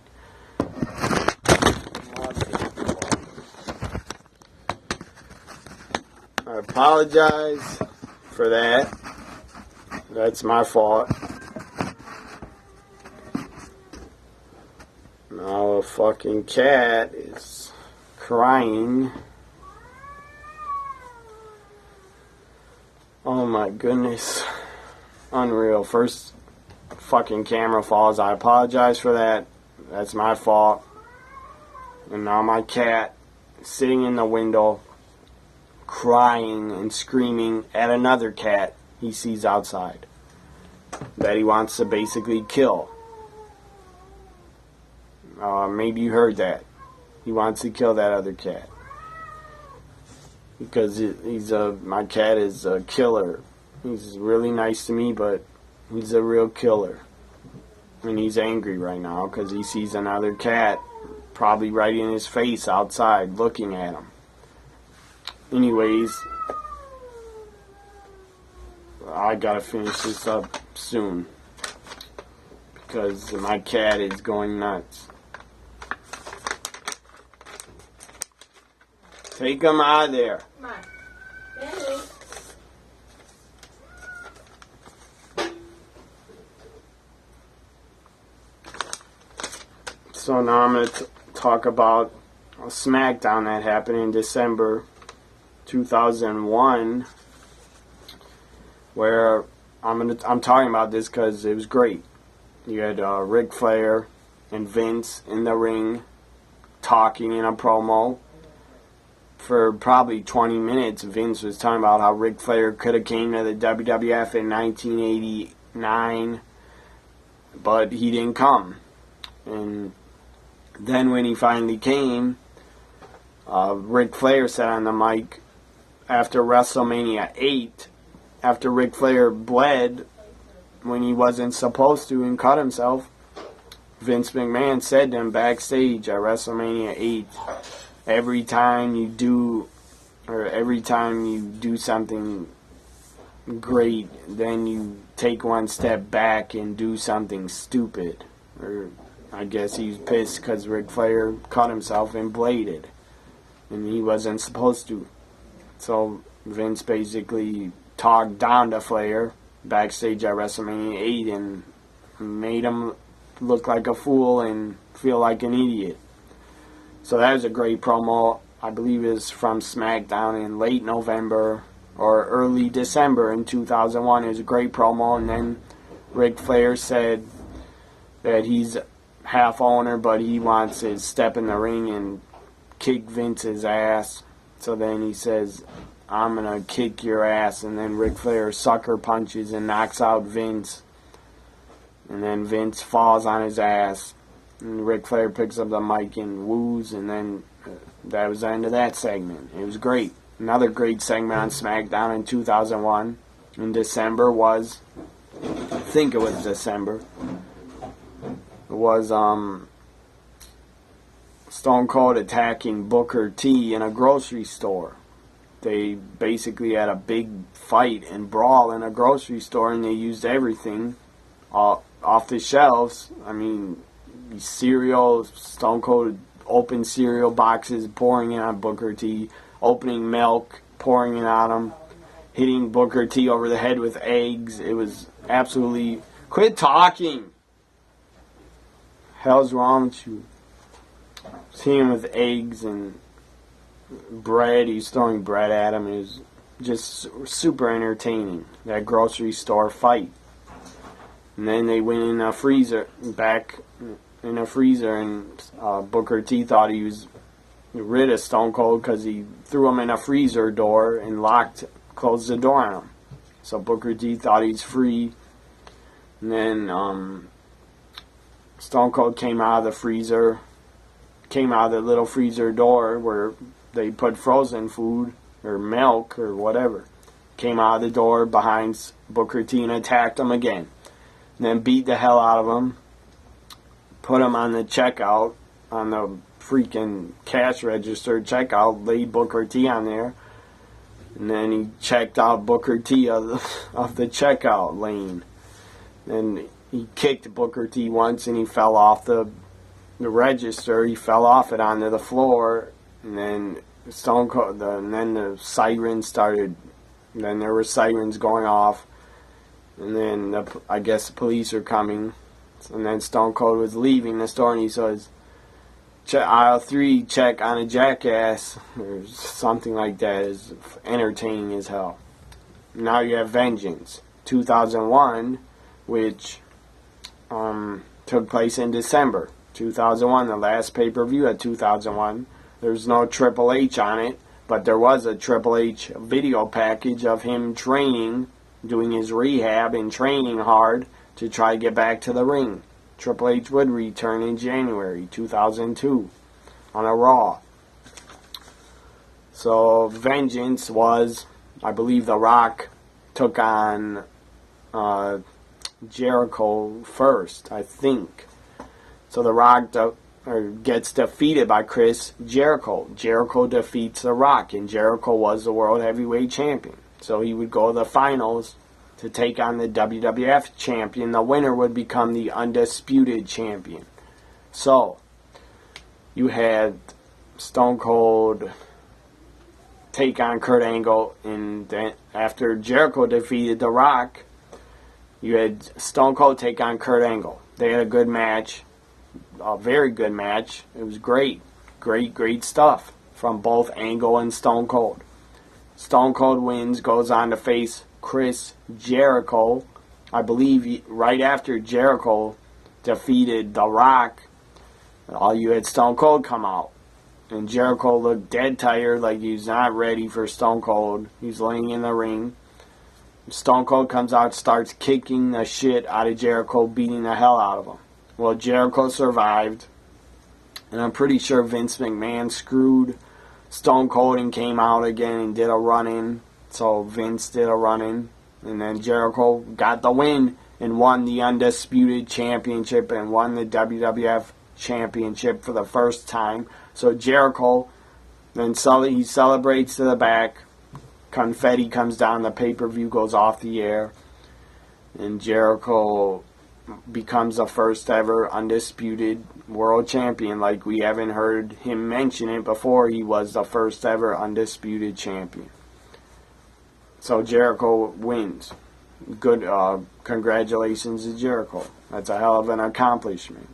I apologize for that. That's my fault. Now a fucking cat is crying. Oh my goodness. Unreal. First fucking camera falls. I apologize for that. That's my fault. And now my cat is sitting in the window crying and screaming at another cat he sees outside that he wants to basically kill. Maybe you heard that. He wants to kill that other cat. Because my cat is a killer. He's really nice to me, but he's a real killer. And he's angry right now because he sees another cat probably right in his face outside looking at him. Anyways, I gotta finish this up soon because my cat is going nuts. Take him out of there. Come on. Benny. So now I'm going to talk about a SmackDown that happened in December 2001, where I'm talking about this because it was great. You had Ric Flair and Vince in the ring talking in a promo. For probably 20 minutes, Vince was talking about how Ric Flair could have came to the WWF in 1989, but he didn't come. And then when he finally came, Ric Flair said on the mic, after WrestleMania 8, after Ric Flair bled when he wasn't supposed to and cut himself, Vince McMahon said to him backstage at WrestleMania 8, every time you do something great, then you take one step back and do something stupid. Or I guess he's pissed because Ric Flair cut himself and bladed, and he wasn't supposed to. So Vince basically talked down to Flair backstage at WrestleMania 8 and made him look like a fool and feel like an idiot. So that was a great promo. I believe it's from SmackDown in late November or early December in 2001. It was a great promo. And then Ric Flair said that he's half owner, but he wants to step in the ring and kick Vince's ass. So then he says, I'm going to kick your ass. And then Ric Flair sucker punches and knocks out Vince. And then Vince falls on his ass. And Ric Flair picks up the mic and woos. And then that was the end of that segment. It was great. Another great segment on SmackDown in 2001. In December was, I think it was December, it was Stone Cold attacking Booker T in a grocery store. They basically had a big fight and brawl in a grocery store, and they used everything off the shelves. I mean, cereal, Stone Cold opened cereal boxes, pouring it on Booker T, opening milk, pouring it on him, hitting Booker T over the head with eggs. It was absolutely... Quit talking! Hell's wrong with you? Seeing him with eggs and bread. He's throwing bread at him. It was just super entertaining, that grocery store fight. And then they went in a freezer, back in a freezer, and Booker T thought he was rid of Stone Cold because he threw him in a freezer door and closed the door on him. So Booker T thought he's free. And then Stone Cold came out of the little freezer door where they put frozen food or milk or whatever. Came out of the door behind Booker T and attacked him again. And then beat the hell out of him. Put him on the checkout, on the freaking cash register checkout, laid Booker T on there. And then he checked out Booker T of the checkout lane. And he kicked Booker T once and he fell off the register. He fell off it onto the floor. And then Stone Cold, and then the sirens started. Then there were sirens going off. And then I guess the police are coming. And then Stone Cold was leaving the store and he says, aisle 3, check on a jackass, or something like that. Is entertaining as hell. Now you have Vengeance 2001, which took place in December 2001, the last pay-per-view of 2001. There's no Triple H on it, but there was a Triple H video package of him training, doing his rehab and training hard to try to get back to the ring. Triple H would return in January 2002 on a Raw. So Vengeance was, I believe The Rock took on Jericho first, I think. So The Rock gets defeated by Chris Jericho. Jericho defeats The Rock, and Jericho was the World Heavyweight Champion. So he would go to the finals to take on the WWF Champion. The winner would become the Undisputed Champion. So, you had Stone Cold take on Kurt Angle, and then after Jericho defeated The Rock, you had Stone Cold take on Kurt Angle. They had a good match, a very good match. It was great, great stuff from both Angle and Stone Cold. Stone Cold wins, goes on to face Chris Jericho. I believe right after Jericho defeated The Rock, you had Stone Cold come out. And Jericho looked dead tired, like he's not ready for Stone Cold. He's laying in the ring. Stone Cold comes out, starts kicking the shit out of Jericho, beating the hell out of him. Well, Jericho survived. And I'm pretty sure Vince McMahon screwed Stone Cold and came out again and did a run-in. So Vince did a run-in. And then Jericho got the win and won the Undisputed Championship and won the WWF Championship for the first time. So Jericho, then he celebrates to the back. Confetti comes down, the pay-per-view goes off the air. And Jericho becomes the first ever Undisputed World Champion. Like we haven't heard him mention it before. He was the first ever Undisputed Champion. So Jericho wins. Good, congratulations to Jericho. That's a hell of an accomplishment.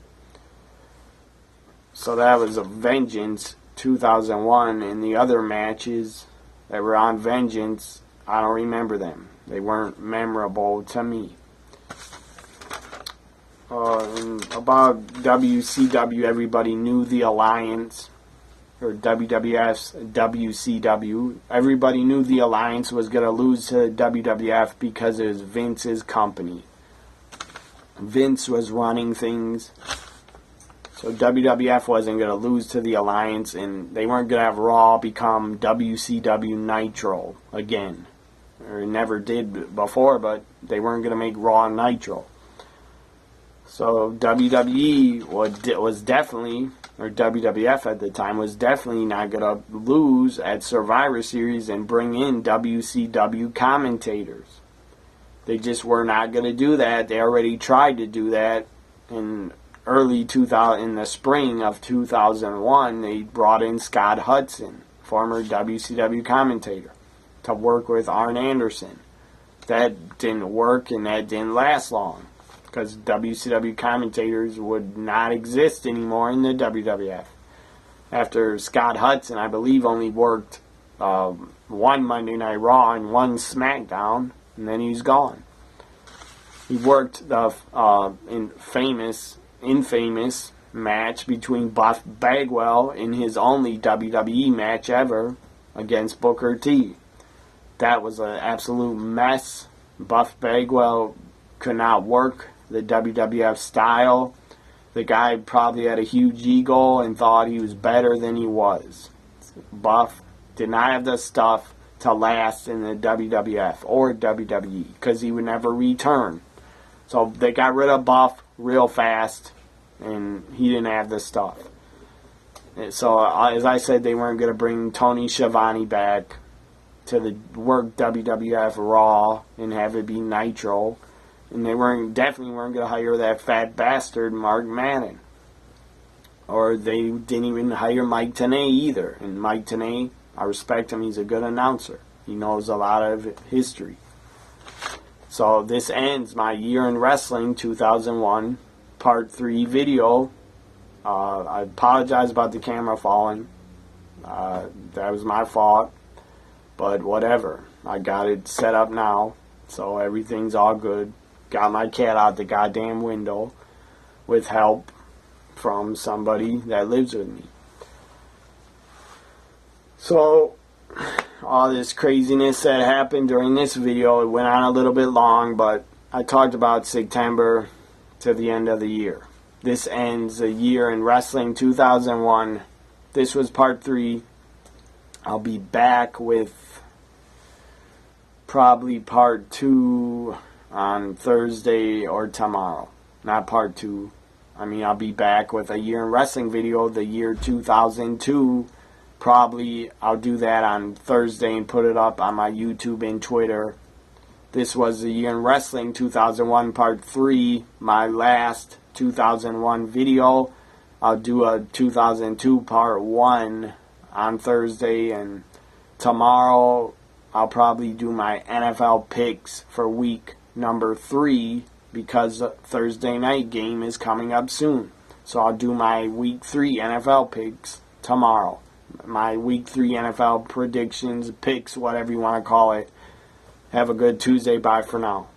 So that was a Vengeance 2001, and the other matches that were on Vengeance, I don't remember them. They weren't memorable to me. And about WCW, everybody knew the Alliance, or WWF's WCW. Everybody knew the Alliance was going to lose to WWF because it was Vince's company. Vince was running things. So WWF wasn't going to lose to the Alliance, and they weren't going to have Raw become WCW Nitro again. Or it never did before, but they weren't going to make Raw Nitro. So WWE was definitely, or WWF at the time, was definitely not going to lose at Survivor Series and bring in WCW commentators. They just were not going to do that. They already tried to do that in in the spring of 2001. They brought in Scott Hudson, former WCW commentator, to work with Arn Anderson. That didn't work, and that didn't last long, because WCW commentators would not exist anymore in the WWF. After Scott Hudson, I believe, only worked one Monday Night Raw and one SmackDown, and then he's gone. He worked the infamous match between Buff Bagwell in his only WWE match ever against Booker T. That was an absolute mess. Buff Bagwell could not work the WWF style. The guy probably had a huge ego and thought he was better than he was. Buff did not have the stuff to last in the WWF or WWE because he would never return. So they got rid of Buff real fast, and he didn't have the stuff. So as I said, they weren't going to bring Tony Schiavone back to the work WWF Raw and have it be Nitro. And they definitely weren't going to hire that fat bastard Mark Madden. Or they didn't even hire Mike Tenay either. And Mike Tenay, I respect him, he's a good announcer. He knows a lot of history. So this ends my Year in Wrestling 2001 Part 3 video. I apologize about the camera falling. That was my fault. But whatever. I got it set up now. So everything's all good. Got my cat out the goddamn window with help from somebody that lives with me. So all this craziness that happened during this video, it went on a little bit long, but I talked about September to the end of the year. This ends the Year in Wrestling 2001. This was part 3. I'll be back with probably part 2 on Thursday or tomorrow. Not part 2. I mean, I'll be back with a Year in Wrestling video, the year 2002. Probably I'll do that on Thursday and put it up on my YouTube and Twitter. This was the Year in Wrestling 2001 Part 3, my last 2001 video. I'll do a 2002 Part 1 on Thursday, and tomorrow I'll probably do my NFL picks for week number 3, because the Thursday night game is coming up soon. So I'll do my week 3 NFL picks tomorrow. My week 3 NFL predictions, picks, whatever you want to call it. Have a good Tuesday. Bye for now.